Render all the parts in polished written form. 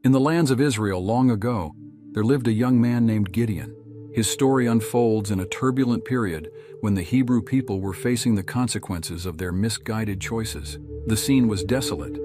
In the lands of Israel long ago, there lived a young man named Gideon. His story unfolds in a turbulent period when the Hebrew people were facing the consequences of their misguided choices. The scene was desolate.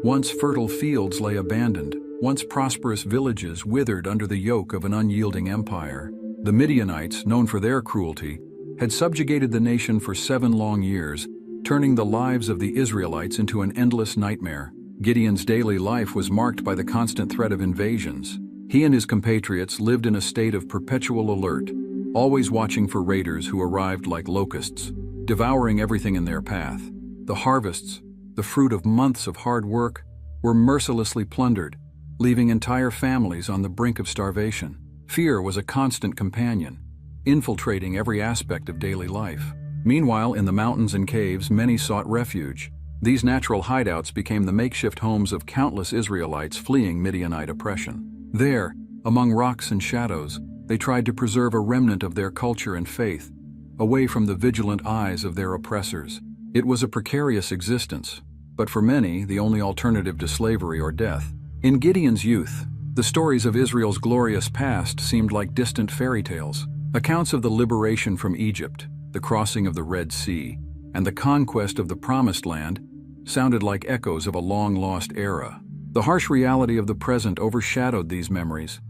Once fertile fields lay abandoned, once prosperous villages withered under the yoke of an unyielding empire. The Midianites, known for their cruelty, had subjugated the nation for 7 long years, turning the lives of the Israelites into an endless nightmare. Gideon's daily life was marked by the constant threat of invasions. He and his compatriots lived in a state of perpetual alert, always watching for raiders who arrived like locusts, devouring everything in their path. The harvests, the fruit of months of hard work, were mercilessly plundered, leaving entire families on the brink of starvation. Fear was a constant companion, infiltrating every aspect of daily life. Meanwhile, in the mountains and caves, many sought refuge. These natural hideouts became the makeshift homes of countless Israelites fleeing Midianite oppression. There, among rocks and shadows, they tried to preserve a remnant of their culture and faith, away from the vigilant eyes of their oppressors. It was a precarious existence, but for many, the only alternative to slavery or death. In Gideon's youth, the stories of Israel's glorious past seemed like distant fairy tales. Accounts of the liberation from Egypt, the crossing of the Red Sea, and the conquest of the Promised Land sounded like echoes of a long-lost era. The harsh reality of the present overshadowed these memories,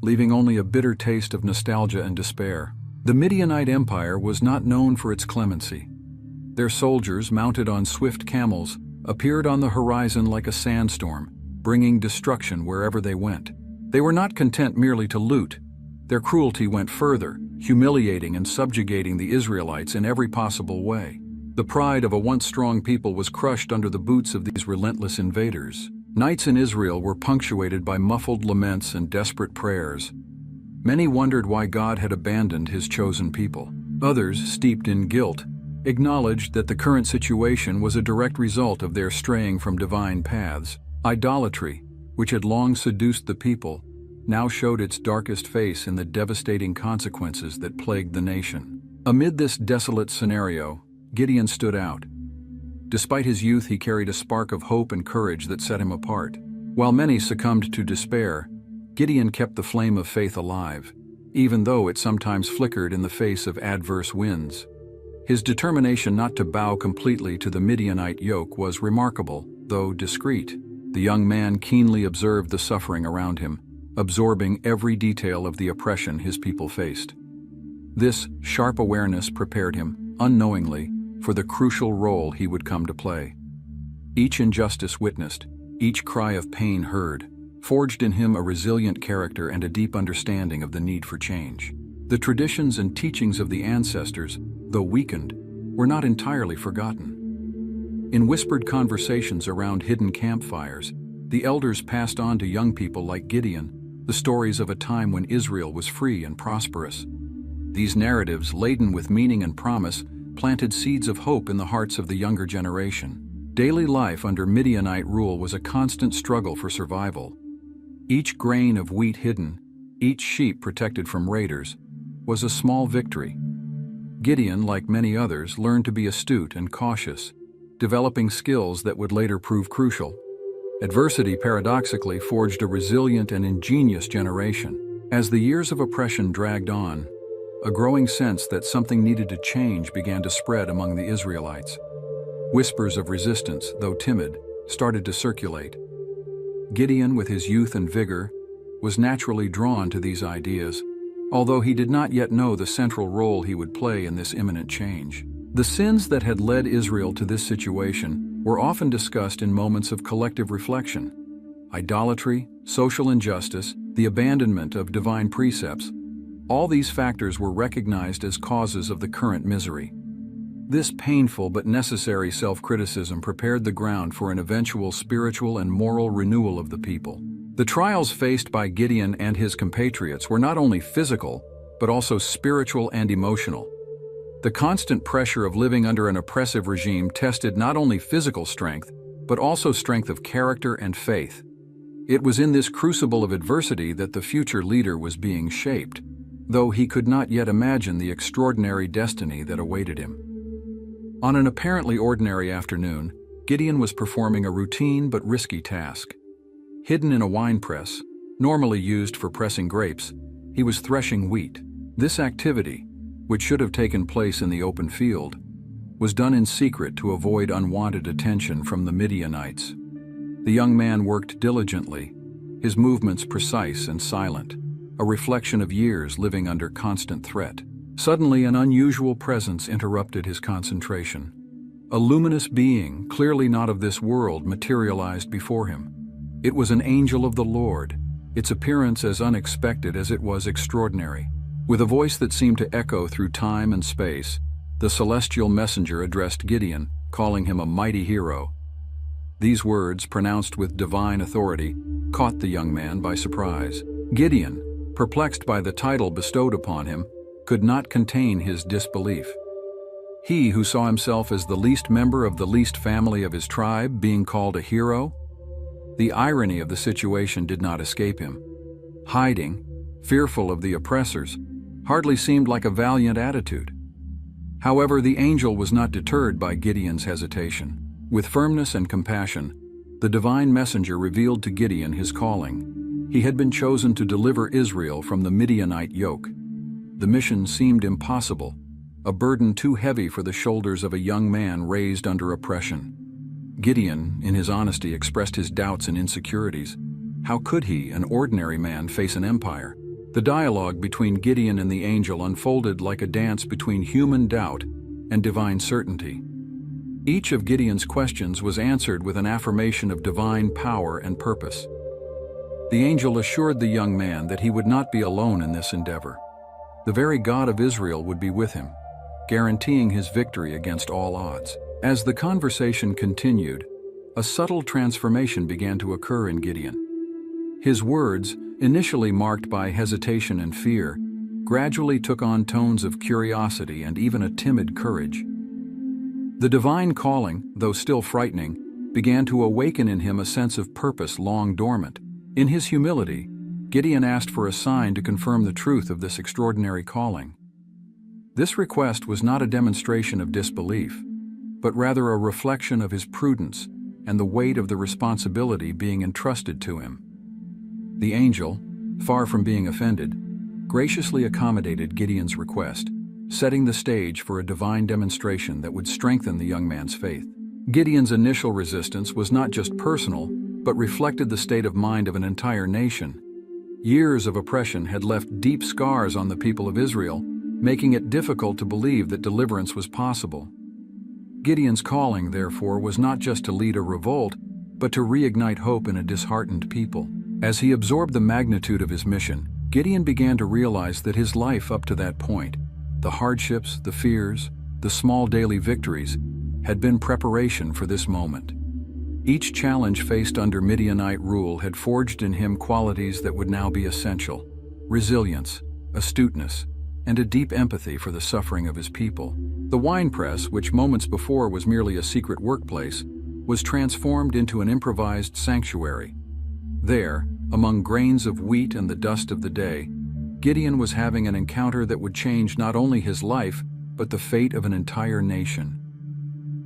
leaving only a bitter taste of nostalgia and despair. The Midianite Empire was not known for its clemency. Their soldiers, mounted on swift camels, appeared on the horizon like a sandstorm, bringing destruction wherever they went. They were not content merely to loot. Their cruelty went further, humiliating and subjugating the Israelites in every possible way. The pride of a once strong people was crushed under the boots of these relentless invaders. Nights in Israel were punctuated by muffled laments and desperate prayers. Many wondered why God had abandoned his chosen people. Others, steeped in guilt, acknowledged that the current situation was a direct result of their straying from divine paths. Idolatry, which had long seduced the people, now showed its darkest face in the devastating consequences that plagued the nation. Amid this desolate scenario, Gideon stood out. Despite his youth, he carried a spark of hope and courage that set him apart. While many succumbed to despair, Gideon kept the flame of faith alive, even though it sometimes flickered in the face of adverse winds. His determination not to bow completely to the Midianite yoke was remarkable, though discreet. The young man keenly observed the suffering around him, absorbing every detail of the oppression his people faced. This sharp awareness prepared him, unknowingly, for the crucial role he would come to play. Each injustice witnessed, each cry of pain heard, forged in him a resilient character and a deep understanding of the need for change. The traditions and teachings of the ancestors, though weakened, were not entirely forgotten. In whispered conversations around hidden campfires, the elders passed on to young people like Gideon the stories of a time when Israel was free and prosperous. These narratives, laden with meaning and promise, planted seeds of hope in the hearts of the younger generation. Daily life under Midianite rule was a constant struggle for survival. Each grain of wheat hidden, each sheep protected from raiders, was a small victory. Gideon, like many others, learned to be astute and cautious, developing skills that would later prove crucial. Adversity paradoxically forged a resilient and ingenious generation. As the years of oppression dragged on, a growing sense that something needed to change began to spread among the Israelites. Whispers of resistance, though timid, started to circulate. Gideon, with his youth and vigor, was naturally drawn to these ideas, although he did not yet know the central role he would play in this imminent change. The sins that had led Israel to this situation were often discussed in moments of collective reflection. Idolatry, social injustice, the abandonment of divine precepts, all these factors were recognized as causes of the current misery. This painful but necessary self-criticism prepared the ground for an eventual spiritual and moral renewal of the people. The trials faced by Gideon and his compatriots were not only physical, but also spiritual and emotional. The constant pressure of living under an oppressive regime tested not only physical strength, but also strength of character and faith. It was in this crucible of adversity that the future leader was being shaped, though he could not yet imagine the extraordinary destiny that awaited him. On an apparently ordinary afternoon, Gideon was performing a routine but risky task. Hidden in a wine press, normally used for pressing grapes, he was threshing wheat. This activity, which should have taken place in the open field, was done in secret to avoid unwanted attention from the Midianites. The young man worked diligently, his movements precise and silent, a reflection of years living under constant threat. Suddenly, an unusual presence interrupted his concentration. A luminous being, clearly not of this world, materialized before him. It was an angel of the Lord, its appearance as unexpected as it was extraordinary. With a voice that seemed to echo through time and space, the celestial messenger addressed Gideon, calling him a mighty hero. These words, pronounced with divine authority, caught the young man by surprise. Gideon, perplexed by the title bestowed upon him, could not contain his disbelief. He who saw himself as the least member of the least family of his tribe being called a hero? The irony of the situation did not escape him. Hiding, fearful of the oppressors, hardly seemed like a valiant attitude. However, the angel was not deterred by Gideon's hesitation. With firmness and compassion, the divine messenger revealed to Gideon his calling. He had been chosen to deliver Israel from the Midianite yoke. The mission seemed impossible, a burden too heavy for the shoulders of a young man raised under oppression. Gideon, in his honesty, expressed his doubts and insecurities. How could he, an ordinary man, face an empire? The dialogue between Gideon and the angel unfolded like a dance between human doubt and divine certainty. Each of Gideon's questions was answered with an affirmation of divine power and purpose. The angel assured the young man that he would not be alone in this endeavor. The very God of Israel would be with him, guaranteeing his victory against all odds. As the conversation continued, a subtle transformation began to occur in Gideon. His words, initially marked by hesitation and fear, gradually took on tones of curiosity and even a timid courage. The divine calling, though still frightening, began to awaken in him a sense of purpose long dormant. In his humility, Gideon asked for a sign to confirm the truth of this extraordinary calling. This request was not a demonstration of disbelief, but rather a reflection of his prudence and the weight of the responsibility being entrusted to him. The angel, far from being offended, graciously accommodated Gideon's request, setting the stage for a divine demonstration that would strengthen the young man's faith. Gideon's initial resistance was not just personal, but reflected the state of mind of an entire nation. Years of oppression had left deep scars on the people of Israel, making it difficult to believe that deliverance was possible. Gideon's calling, therefore, was not just to lead a revolt, but to reignite hope in a disheartened people. As he absorbed the magnitude of his mission, Gideon began to realize that his life up to that point, the hardships, the fears, the small daily victories, had been preparation for this moment. Each challenge faced under Midianite rule had forged in him qualities that would now be essential: resilience, astuteness, and a deep empathy for the suffering of his people. The winepress, which moments before was merely a secret workplace, was transformed into an improvised sanctuary. There, among grains of wheat and the dust of the day, Gideon was having an encounter that would change not only his life, but the fate of an entire nation.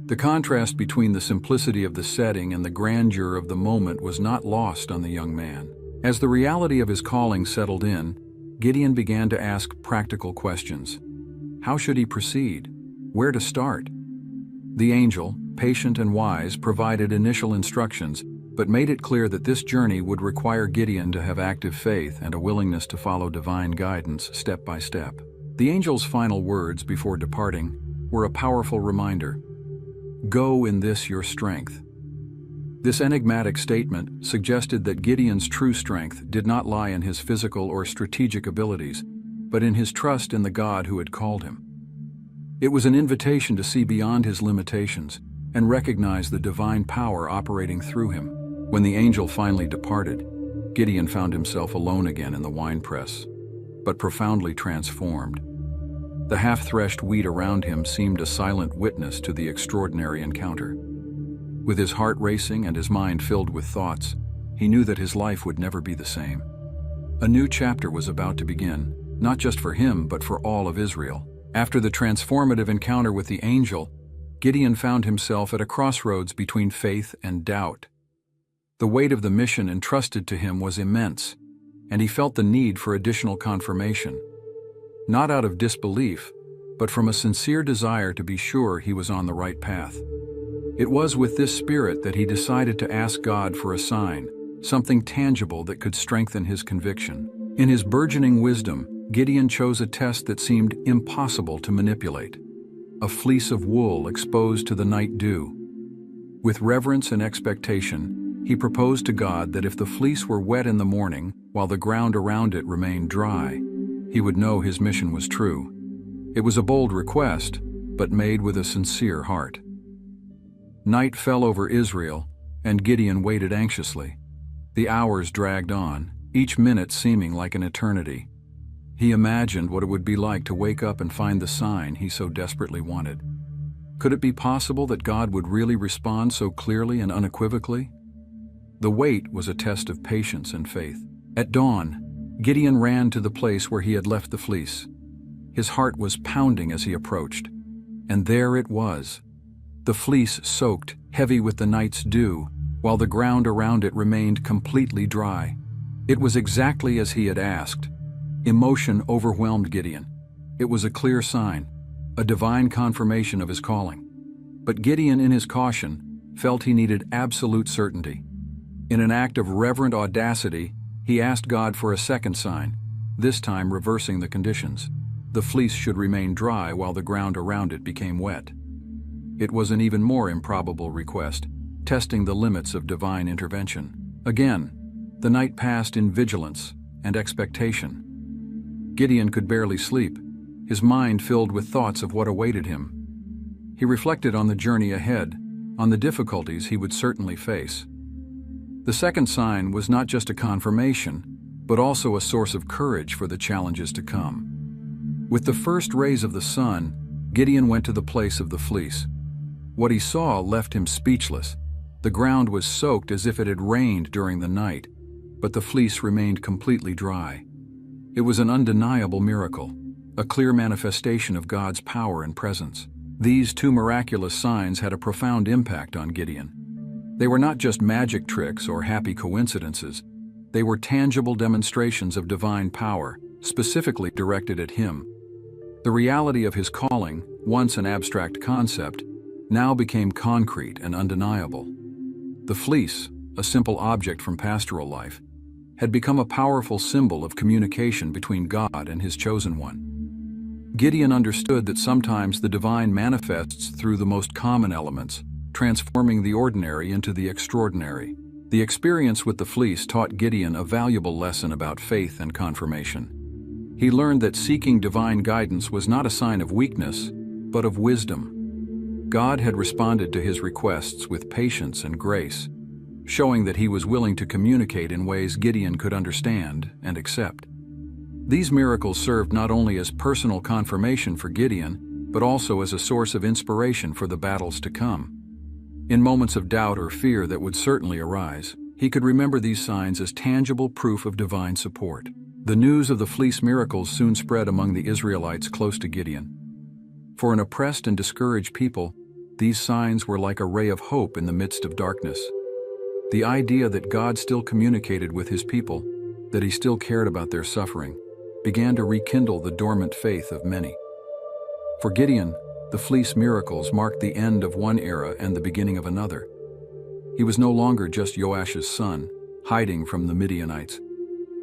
The contrast between the simplicity of the setting and the grandeur of the moment was not lost on the young man. As the reality of his calling settled in, Gideon began to ask practical questions. How should he proceed? Where to start? The angel, patient and wise, provided initial instructions, but made it clear that this journey would require Gideon to have active faith and a willingness to follow divine guidance step by step. The angel's final words before departing were a powerful reminder: "Go in this your strength." This enigmatic statement suggested that Gideon's true strength did not lie in his physical or strategic abilities, but in his trust in the God who had called him. It was an invitation to see beyond his limitations and recognize the divine power operating through him. When the angel finally departed, Gideon found himself alone again in the winepress, but profoundly transformed. The half-threshed wheat around him seemed a silent witness to the extraordinary encounter. With his heart racing and his mind filled with thoughts, he knew that his life would never be the same. A new chapter was about to begin, not just for him, but for all of Israel. After the transformative encounter with the angel, Gideon found himself at a crossroads between faith and doubt. The weight of the mission entrusted to him was immense, and he felt the need for additional confirmation. Not out of disbelief, but from a sincere desire to be sure he was on the right path. It was with this spirit that he decided to ask God for a sign, something tangible that could strengthen his conviction. In his burgeoning wisdom, Gideon chose a test that seemed impossible to manipulate: a fleece of wool exposed to the night dew. With reverence and expectation, he proposed to God that if the fleece were wet in the morning, while the ground around it remained dry, he would know his mission was true. It was a bold request, but made with a sincere heart. Night fell over Israel, and Gideon waited anxiously. The hours dragged on, each minute seeming like an eternity. He imagined what it would be like to wake up and find the sign he so desperately wanted. Could it be possible that God would really respond so clearly and unequivocally? The wait was a test of patience and faith. At dawn, Gideon ran to the place where he had left the fleece. His heart was pounding as he approached. And there it was. The fleece soaked, heavy with the night's dew, while the ground around it remained completely dry. It was exactly as he had asked. Emotion overwhelmed Gideon. It was a clear sign, a divine confirmation of his calling. But Gideon, in his caution, felt he needed absolute certainty. In an act of reverent audacity, he asked God for a second sign, this time reversing the conditions. The fleece should remain dry while the ground around it became wet. It was an even more improbable request, testing the limits of divine intervention. Again, the night passed in vigilance and expectation. Gideon could barely sleep, his mind filled with thoughts of what awaited him. He reflected on the journey ahead, on the difficulties he would certainly face. The second sign was not just a confirmation, but also a source of courage for the challenges to come. With the first rays of the sun, Gideon went to the place of the fleece. What he saw left him speechless. The ground was soaked as if it had rained during the night, but the fleece remained completely dry. It was an undeniable miracle, a clear manifestation of God's power and presence. These two miraculous signs had a profound impact on Gideon. They were not just magic tricks or happy coincidences. They were tangible demonstrations of divine power, specifically directed at him. The reality of his calling, once an abstract concept, now became concrete and undeniable. The fleece, a simple object from pastoral life, had become a powerful symbol of communication between God and his chosen one. Gideon understood that sometimes the divine manifests through the most common elements, transforming the ordinary into the extraordinary. The experience with the fleece taught Gideon a valuable lesson about faith and confirmation. He learned that seeking divine guidance was not a sign of weakness, but of wisdom. God had responded to his requests with patience and grace, showing that he was willing to communicate in ways Gideon could understand and accept. These miracles served not only as personal confirmation for Gideon, but also as a source of inspiration for the battles to come. In moments of doubt or fear that would certainly arise, he could remember these signs as tangible proof of divine support. The news of the fleece miracles soon spread among the Israelites close to Gideon. For an oppressed and discouraged people, these signs were like a ray of hope in the midst of darkness. The idea that God still communicated with his people, that he still cared about their suffering, began to rekindle the dormant faith of many. For Gideon, the fleece miracles marked the end of one era and the beginning of another. He was no longer just Joash's son, hiding from the Midianites.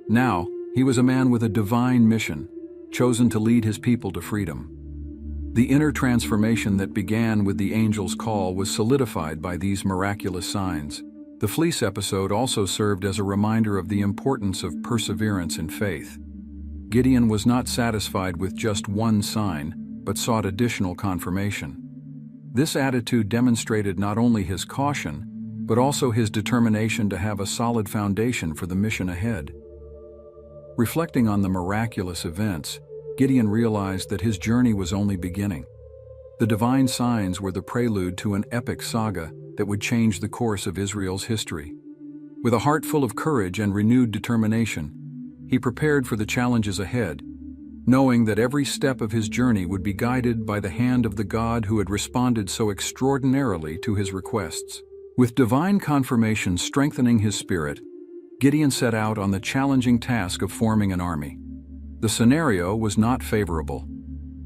Now, he was a man with a divine mission, chosen to lead his people to freedom. The inner transformation that began with the angel's call was solidified by these miraculous signs. The fleece episode also served as a reminder of the importance of perseverance in faith. Gideon was not satisfied with just one sign, but sought additional confirmation. This attitude demonstrated not only his caution, but also his determination to have a solid foundation for the mission ahead. Reflecting on the miraculous events, Gideon realized that his journey was only beginning. The divine signs were the prelude to an epic saga that would change the course of Israel's history. With a heart full of courage and renewed determination, he prepared for the challenges ahead, knowing that every step of his journey would be guided by the hand of the God who had responded so extraordinarily to his requests. With divine confirmation strengthening his spirit, Gideon set out on the challenging task of forming an army. The scenario was not favorable.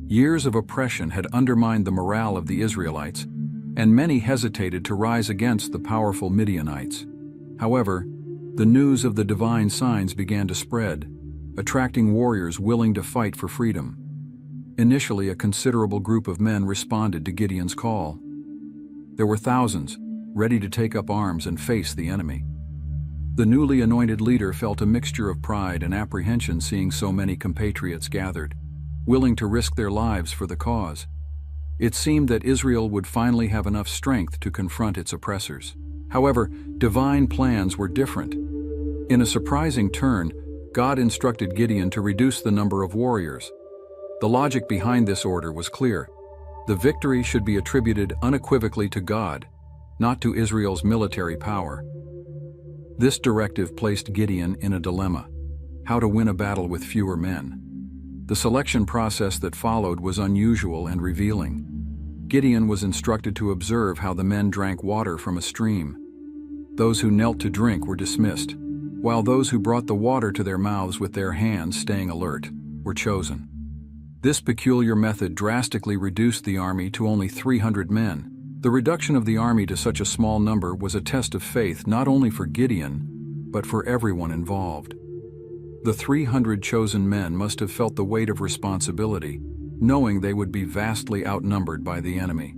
Years of oppression had undermined the morale of the Israelites, and many hesitated to rise against the powerful Midianites. However, the news of the divine signs began to spread, attracting warriors willing to fight for freedom. Initially, a considerable group of men responded to Gideon's call. There were thousands, ready to take up arms and face the enemy. The newly anointed leader felt a mixture of pride and apprehension seeing so many compatriots gathered, willing to risk their lives for the cause. It seemed that Israel would finally have enough strength to confront its oppressors. However, divine plans were different. In a surprising turn, God instructed Gideon to reduce the number of warriors. The logic behind this order was clear. The victory should be attributed unequivocally to God, not to Israel's military power. This directive placed Gideon in a dilemma: how to win a battle with fewer men. The selection process that followed was unusual and revealing. Gideon was instructed to observe how the men drank water from a stream. Those who knelt to drink were dismissed, while those who brought the water to their mouths with their hands staying alert were chosen. This peculiar method drastically reduced the army to only 300 men. The reduction of the army to such a small number was a test of faith not only for Gideon, but for everyone involved. The 300 chosen men must have felt the weight of responsibility, knowing they would be vastly outnumbered by the enemy.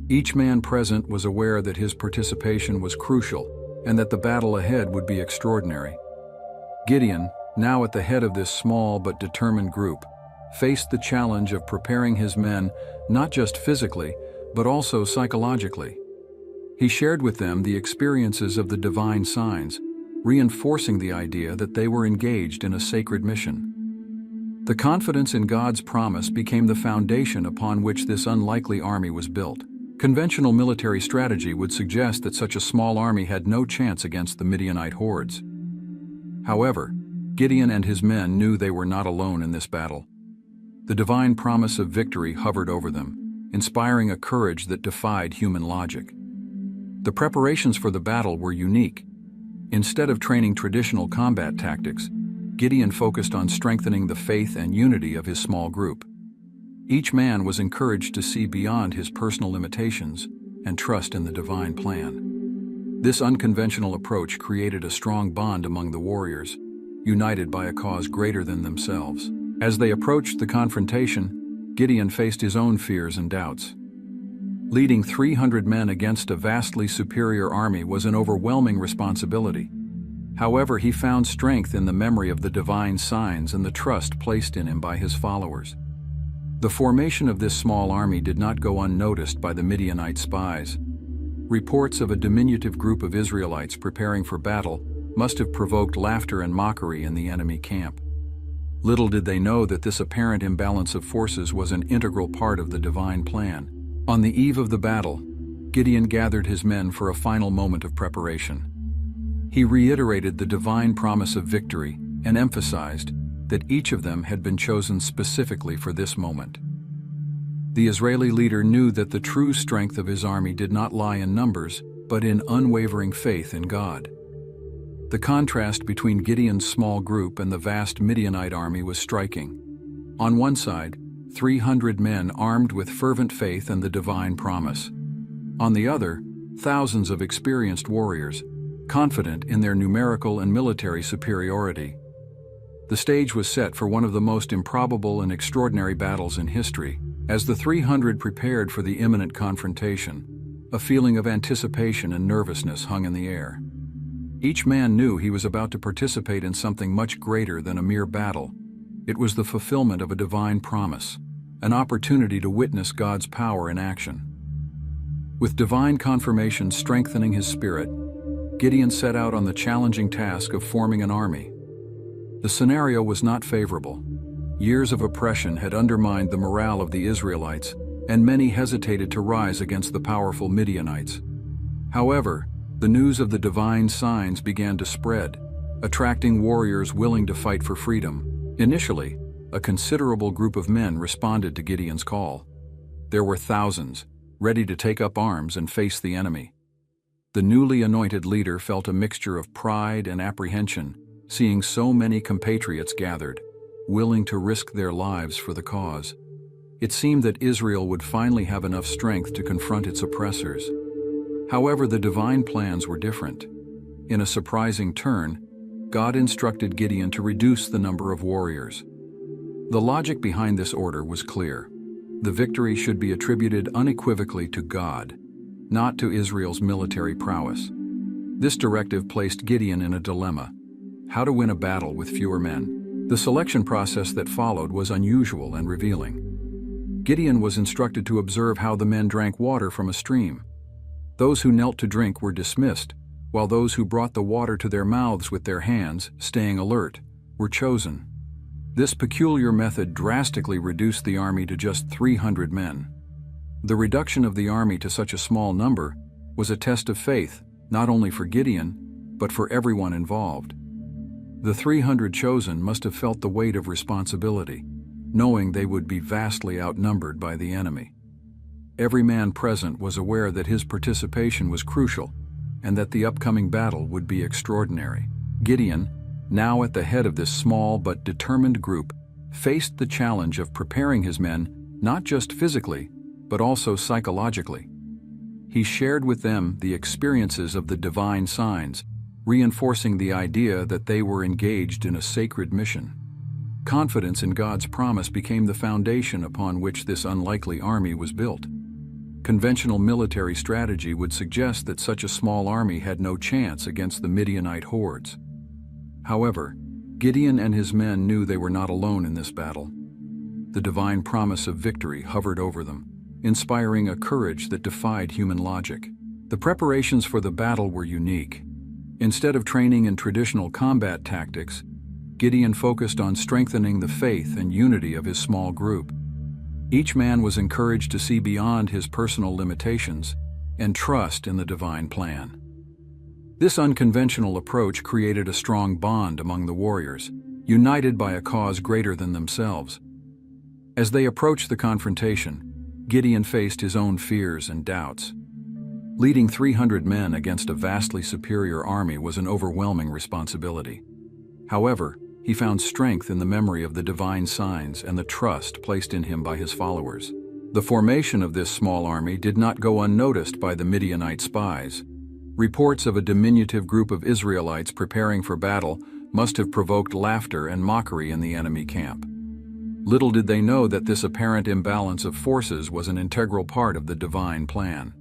Each man present was aware that his participation was crucial and that the battle ahead would be extraordinary. Gideon, now at the head of this small but determined group, faced the challenge of preparing his men not just physically, but also psychologically. He shared with them the experiences of the divine signs, reinforcing the idea that they were engaged in a sacred mission. The confidence in God's promise became the foundation upon which this unlikely army was built. Conventional military strategy would suggest that such a small army had no chance against the Midianite hordes. However, Gideon and his men knew they were not alone in this battle. The divine promise of victory hovered over them, inspiring a courage that defied human logic. The preparations for the battle were unique. Instead of training traditional combat tactics, Gideon focused on strengthening the faith and unity of his small group. Each man was encouraged to see beyond his personal limitations and trust in the divine plan. This unconventional approach created a strong bond among the warriors, united by a cause greater than themselves. As they approached the confrontation, Gideon faced his own fears and doubts. Leading 300 men against a vastly superior army was an overwhelming responsibility. However, he found strength in the memory of the divine signs and the trust placed in him by his followers. The formation of this small army did not go unnoticed by the Midianite spies. Reports of a diminutive group of Israelites preparing for battle must have provoked laughter and mockery in the enemy camp. Little did they know that this apparent imbalance of forces was an integral part of the divine plan. On the eve of the battle, Gideon gathered his men for a final moment of preparation. He reiterated the divine promise of victory and emphasized that each of them had been chosen specifically for this moment. The Israeli leader knew that the true strength of his army did not lie in numbers, but in unwavering faith in God. The contrast between Gideon's small group and the vast Midianite army was striking. On one side, 300 men armed with fervent faith and the divine promise. On the other, thousands of experienced warriors, confident in their numerical and military superiority. The stage was set for one of the most improbable and extraordinary battles in history. As the 300 prepared for the imminent confrontation, a feeling of anticipation and nervousness hung in the air. Each man knew he was about to participate in something much greater than a mere battle. It was the fulfillment of a divine promise, an opportunity to witness God's power in action. With divine confirmation strengthening his spirit, Gideon set out on the challenging task of forming an army. The scenario was not favorable. Years of oppression had undermined the morale of the Israelites, and many hesitated to rise against the powerful Midianites. However, the news of the divine signs began to spread, attracting warriors willing to fight for freedom. Initially, a considerable group of men responded to Gideon's call. There were thousands, ready to take up arms and face the enemy. The newly anointed leader felt a mixture of pride and apprehension, seeing so many compatriots gathered, willing to risk their lives for the cause. It seemed that Israel would finally have enough strength to confront its oppressors. However, the divine plans were different. In a surprising turn, God instructed Gideon to reduce the number of warriors. The logic behind this order was clear. The victory should be attributed unequivocally to God, not to Israel's military prowess. This directive placed Gideon in a dilemma: how to win a battle with fewer men. The selection process that followed was unusual and revealing. Gideon was instructed to observe how the men drank water from a stream. Those who knelt to drink were dismissed, while those who brought the water to their mouths with their hands, staying alert, were chosen. This peculiar method drastically reduced the army to just 300 men. The reduction of the army to such a small number was a test of faith, not only for Gideon, but for everyone involved. The 300 chosen must have felt the weight of responsibility, knowing they would be vastly outnumbered by the enemy. Every man present was aware that his participation was crucial, and that the upcoming battle would be extraordinary. Gideon, now at the head of this small but determined group, faced the challenge of preparing his men not just physically, but also psychologically. He shared with them the experiences of the divine signs, reinforcing the idea that they were engaged in a sacred mission. Confidence in God's promise became the foundation upon which this unlikely army was built. Conventional military strategy would suggest that such a small army had no chance against the Midianite hordes. However, Gideon and his men knew they were not alone in this battle. The divine promise of victory hovered over them, inspiring a courage that defied human logic. The preparations for the battle were unique. Instead of training in traditional combat tactics, Gideon focused on strengthening the faith and unity of his small group. Each man was encouraged to see beyond his personal limitations and trust in the divine plan. This unconventional approach created a strong bond among the warriors, united by a cause greater than themselves. As they approached the confrontation, Gideon faced his own fears and doubts. Leading 300 men against a vastly superior army was an overwhelming responsibility. However, he found strength in the memory of the divine signs and the trust placed in him by his followers. The formation of this small army did not go unnoticed by the Midianite spies. Reports of a diminutive group of Israelites preparing for battle must have provoked laughter and mockery in the enemy camp. Little did they know that this apparent imbalance of forces was an integral part of the divine plan.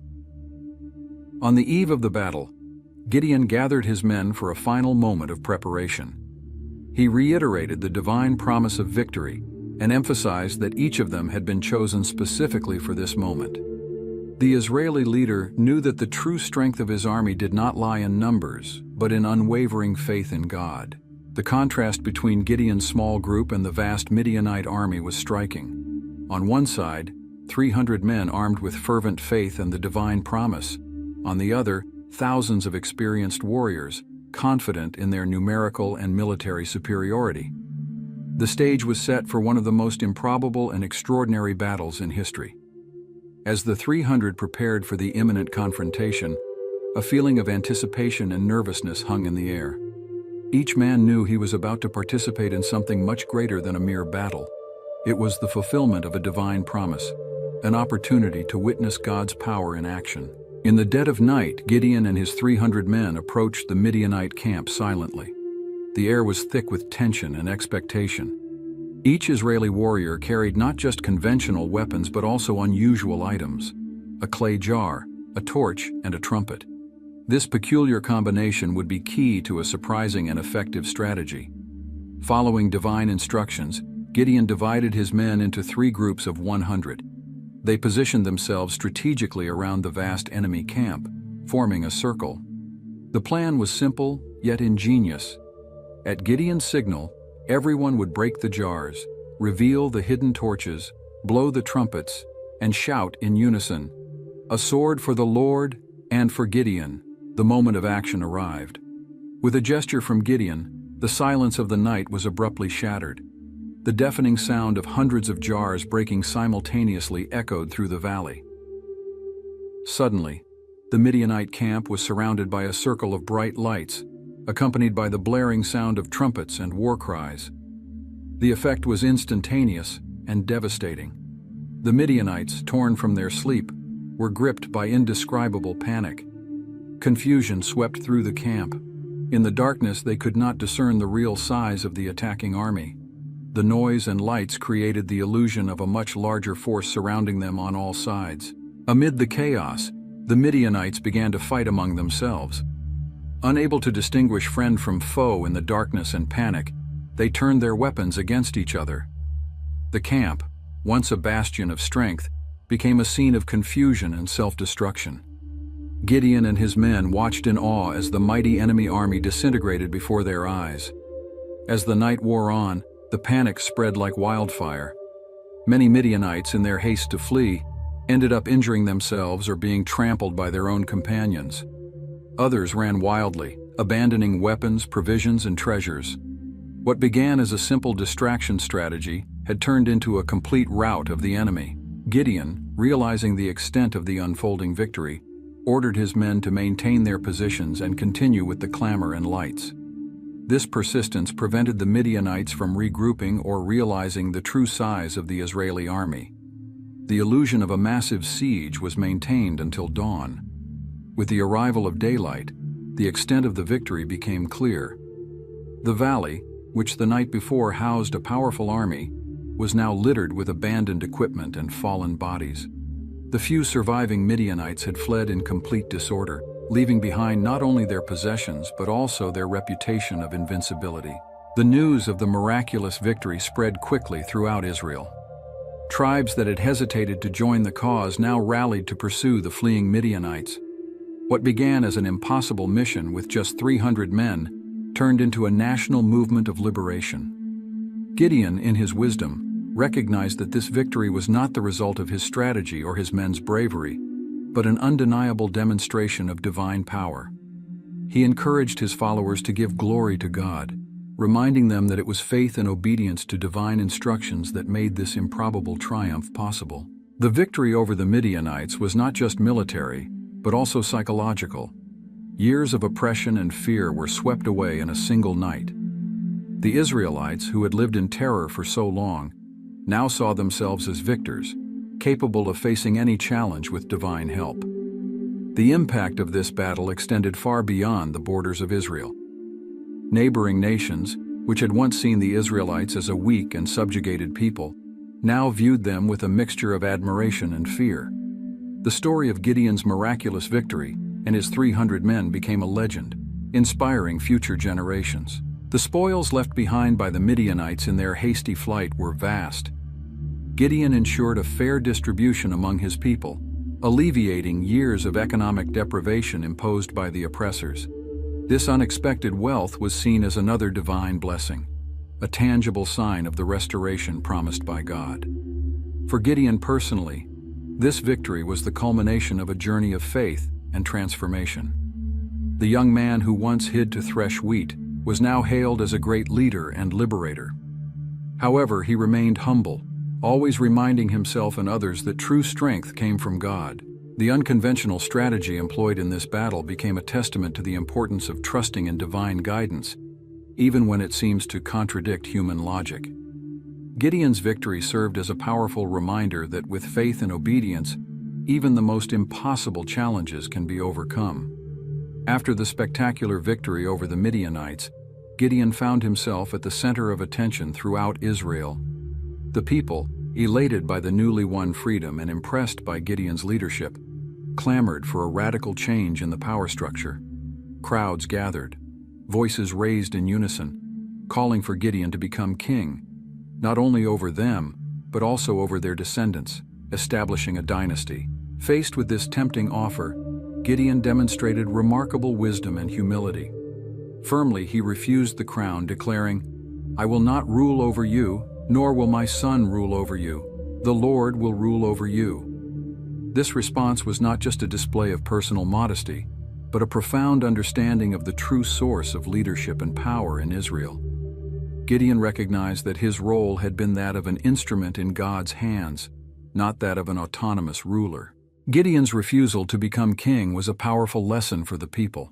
On the eve of the battle, Gideon gathered his men for a final moment of preparation. He reiterated the divine promise of victory and emphasized that each of them had been chosen specifically for this moment. The Israeli leader knew that the true strength of his army did not lie in numbers, but in unwavering faith in God. The contrast between Gideon's small group and the vast Midianite army was striking. On one side, 300 men armed with fervent faith and the divine promise. On the other, thousands of experienced warriors, confident in their numerical and military superiority. The stage was set for one of the most improbable and extraordinary battles in history. As the 300 prepared for the imminent confrontation, a feeling of anticipation and nervousness hung in the air. Each man knew he was about to participate in something much greater than a mere battle. It was the fulfillment of a divine promise, an opportunity to witness God's power in action. In the dead of night, Gideon and his 300 men approached the Midianite camp silently. The air was thick with tension and expectation. Each Israeli warrior carried not just conventional weapons but also unusual items: a clay jar, a torch, and a trumpet. This peculiar combination would be key to a surprising and effective strategy. Following divine instructions, Gideon divided his men into 3 groups of 100. They positioned themselves strategically around the vast enemy camp, forming a circle. The plan was simple, yet ingenious. At Gideon's signal, everyone would break the jars, reveal the hidden torches, blow the trumpets, and shout in unison, "A sword for the Lord and for Gideon." The moment of action arrived. With a gesture from Gideon, the silence of the night was abruptly shattered. The deafening sound of hundreds of jars breaking simultaneously echoed through the valley. Suddenly, The Midianite camp was surrounded by a circle of bright lights, accompanied by the blaring sound of trumpets and war cries. The effect was instantaneous and devastating. The Midianites, torn from their sleep, were gripped by indescribable panic. Confusion swept through the camp. In the darkness, they could not discern the real size of the attacking army. The noise and lights created the illusion of a much larger force surrounding them on all sides. Amid the chaos, the Midianites began to fight among themselves. Unable to distinguish friend from foe in the darkness and panic, they turned their weapons against each other. The camp, once a bastion of strength, became a scene of confusion and self-destruction. Gideon and his men watched in awe as the mighty enemy army disintegrated before their eyes. As the night wore on, the panic spread like wildfire. Many Midianites, in their haste to flee, ended up injuring themselves or being trampled by their own companions. Others ran wildly, abandoning weapons, provisions, and treasures. What began as a simple distraction strategy had turned into a complete rout of the enemy. Gideon, realizing the extent of the unfolding victory, ordered his men to maintain their positions and continue with the clamor and lights. This persistence prevented the Midianites from regrouping or realizing the true size of the Israeli army. The illusion of a massive siege was maintained until dawn. With the arrival of daylight, the extent of the victory became clear. The valley, which the night before housed a powerful army, was now littered with abandoned equipment and fallen bodies. The few surviving Midianites had fled in complete disorder, leaving behind not only their possessions but also their reputation of invincibility. The news of the miraculous victory spread quickly throughout Israel. Tribes that had hesitated to join the cause now rallied to pursue the fleeing Midianites. What began as an impossible mission with just 300 men turned into a national movement of liberation. Gideon, in his wisdom, recognized that this victory was not the result of his strategy or his men's bravery, but an undeniable demonstration of divine power. He encouraged his followers to give glory to God, reminding them that it was faith and obedience to divine instructions that made this improbable triumph possible. The victory over the Midianites was not just military, but also psychological. Years of oppression and fear were swept away in a single night. The Israelites, who had lived in terror for so long, now saw themselves as victors, capable of facing any challenge with divine help. The impact of this battle extended far beyond the borders of Israel. Neighboring nations, which had once seen the Israelites as a weak and subjugated people, now viewed them with a mixture of admiration and fear. The story of Gideon's miraculous victory and his 300 men became a legend, inspiring future generations. The spoils left behind by the Midianites in their hasty flight were vast. Gideon ensured a fair distribution among his people, alleviating years of economic deprivation imposed by the oppressors. This unexpected wealth was seen as another divine blessing, a tangible sign of the restoration promised by God. For Gideon personally, this victory was the culmination of a journey of faith and transformation. The young man who once hid to thresh wheat was now hailed as a great leader and liberator. However, he remained humble, always reminding himself and others that true strength came from God. The unconventional strategy employed in this battle became a testament to the importance of trusting in divine guidance, even when it seems to contradict human logic. Gideon's victory served as a powerful reminder that with faith and obedience, even the most impossible challenges can be overcome. After the spectacular victory over the Midianites, Gideon found himself at the center of attention throughout Israel. The people, elated by the newly won freedom and impressed by Gideon's leadership, clamored for a radical change in the power structure. Crowds gathered, voices raised in unison, calling for Gideon to become king, not only over them, but also over their descendants, establishing a dynasty. Faced with this tempting offer, Gideon demonstrated remarkable wisdom and humility. Firmly, he refused the crown, declaring, "I will not rule over you, nor will my son rule over you. The Lord will rule over you." This response was not just a display of personal modesty, but a profound understanding of the true source of leadership and power in Israel. Gideon recognized that his role had been that of an instrument in God's hands, not that of an autonomous ruler. Gideon's refusal to become king was a powerful lesson for the people.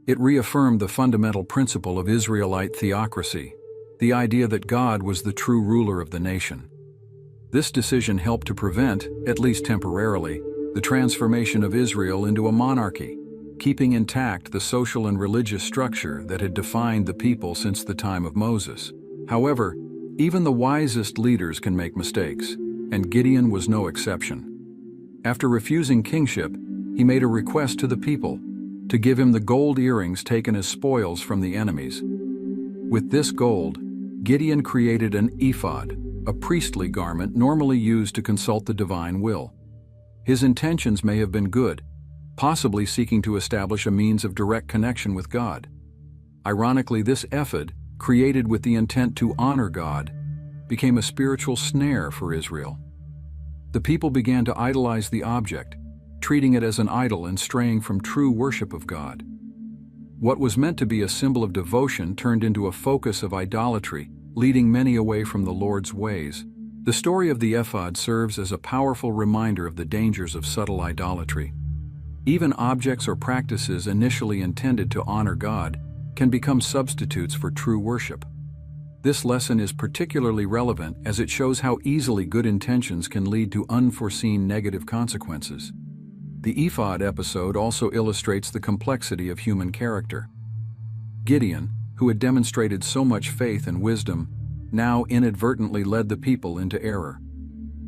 It reaffirmed the fundamental principle of Israelite theocracy, the idea that God was the true ruler of the nation. This decision helped to prevent, at least temporarily, the transformation of Israel into a monarchy, keeping intact the social and religious structure that had defined the people since the time of Moses. However, even the wisest leaders can make mistakes, and Gideon was no exception. After refusing kingship, he made a request to the people to give him the gold earrings taken as spoils from the enemies. With this gold, Gideon created an ephod, a priestly garment normally used to consult the divine will. His intentions may have been good, possibly seeking to establish a means of direct connection with God. Ironically, this ephod, created with the intent to honor God, became a spiritual snare for Israel. The people began to idolize the object, treating it as an idol and straying from true worship of God. What was meant to be a symbol of devotion turned into a focus of idolatry, leading many away from the Lord's ways. The story of the ephod serves as a powerful reminder of the dangers of subtle idolatry. Even objects or practices initially intended to honor God can become substitutes for true worship. This lesson is particularly relevant as it shows how easily good intentions can lead to unforeseen negative consequences. The ephod episode also illustrates the complexity of human character. Gideon, who had demonstrated so much faith and wisdom, now inadvertently led the people into error.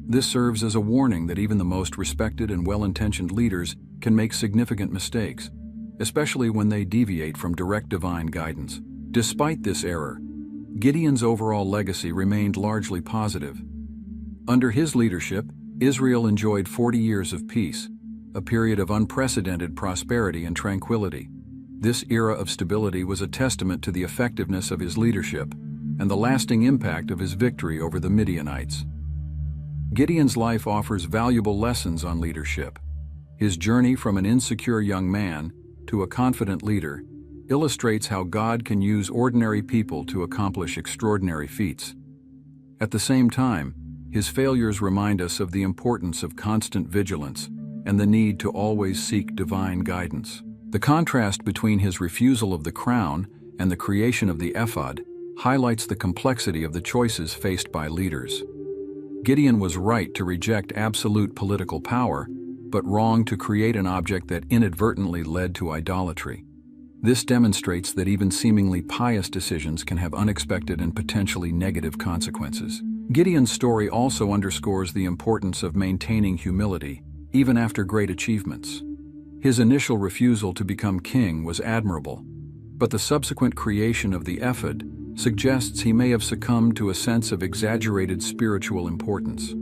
This serves as a warning that even the most respected and well-intentioned leaders can make significant mistakes, especially when they deviate from direct divine guidance. Despite this error, Gideon's overall legacy remained largely positive. Under his leadership, Israel enjoyed 40 years of peace, a period of unprecedented prosperity and tranquility. This era of stability was a testament to the effectiveness of his leadership and the lasting impact of his victory over the Midianites. Gideon's life offers valuable lessons on leadership. His journey from an insecure young man to a confident leader illustrates how God can use ordinary people to accomplish extraordinary feats. At the same time, his failures remind us of the importance of constant vigilance and the need to always seek divine guidance. The contrast between his refusal of the crown and the creation of the ephod highlights the complexity of the choices faced by leaders. Gideon was right to reject absolute political power, but wrong to create an object that inadvertently led to idolatry. This demonstrates that even seemingly pious decisions can have unexpected and potentially negative consequences. Gideon's story also underscores the importance of maintaining humility, even after great achievements. His initial refusal to become king was admirable, but the subsequent creation of the ephod suggests he may have succumbed to a sense of exaggerated spiritual importance.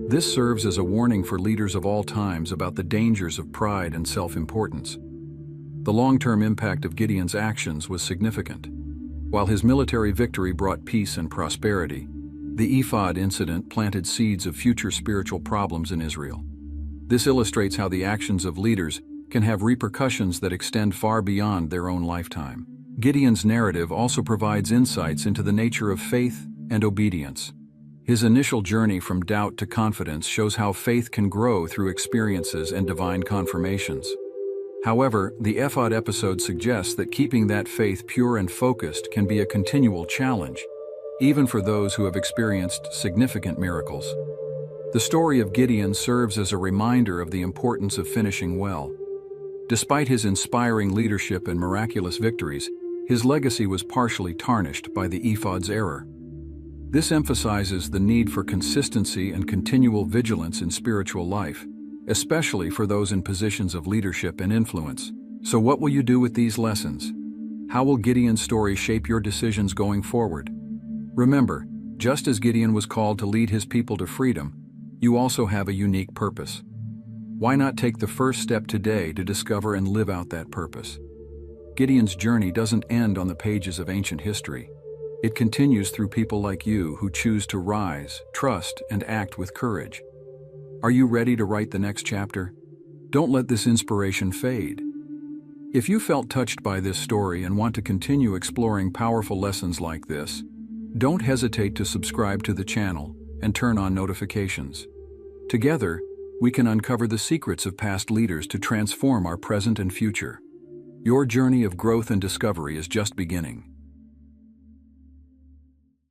This serves as a warning for leaders of all times about the dangers of pride and self-importance. The long-term impact of Gideon's actions was significant. While his military victory brought peace and prosperity, the ephod incident planted seeds of future spiritual problems in Israel. This illustrates how the actions of leaders can have repercussions that extend far beyond their own lifetime. Gideon's narrative also provides insights into the nature of faith and obedience. His initial journey from doubt to confidence shows how faith can grow through experiences and divine confirmations. However, the ephod episode suggests that keeping that faith pure and focused can be a continual challenge, even for those who have experienced significant miracles. The story of Gideon serves as a reminder of the importance of finishing well. Despite his inspiring leadership and miraculous victories, his legacy was partially tarnished by the ephod's error. This emphasizes the need for consistency and continual vigilance in spiritual life, especially for those in positions of leadership and influence. So what will you do with these lessons? How will Gideon's story shape your decisions going forward? Remember, just as Gideon was called to lead his people to freedom, you also have a unique purpose. Why not take the first step today to discover and live out that purpose? Gideon's journey doesn't end on the pages of ancient history. It continues through people like you who choose to rise, trust, and act with courage. Are you ready to write the next chapter? Don't let this inspiration fade. If you felt touched by this story and want to continue exploring powerful lessons like this, don't hesitate to subscribe to the channel and turn on notifications. Together, we can uncover the secrets of past leaders to transform our present and future. Your journey of growth and discovery is just beginning.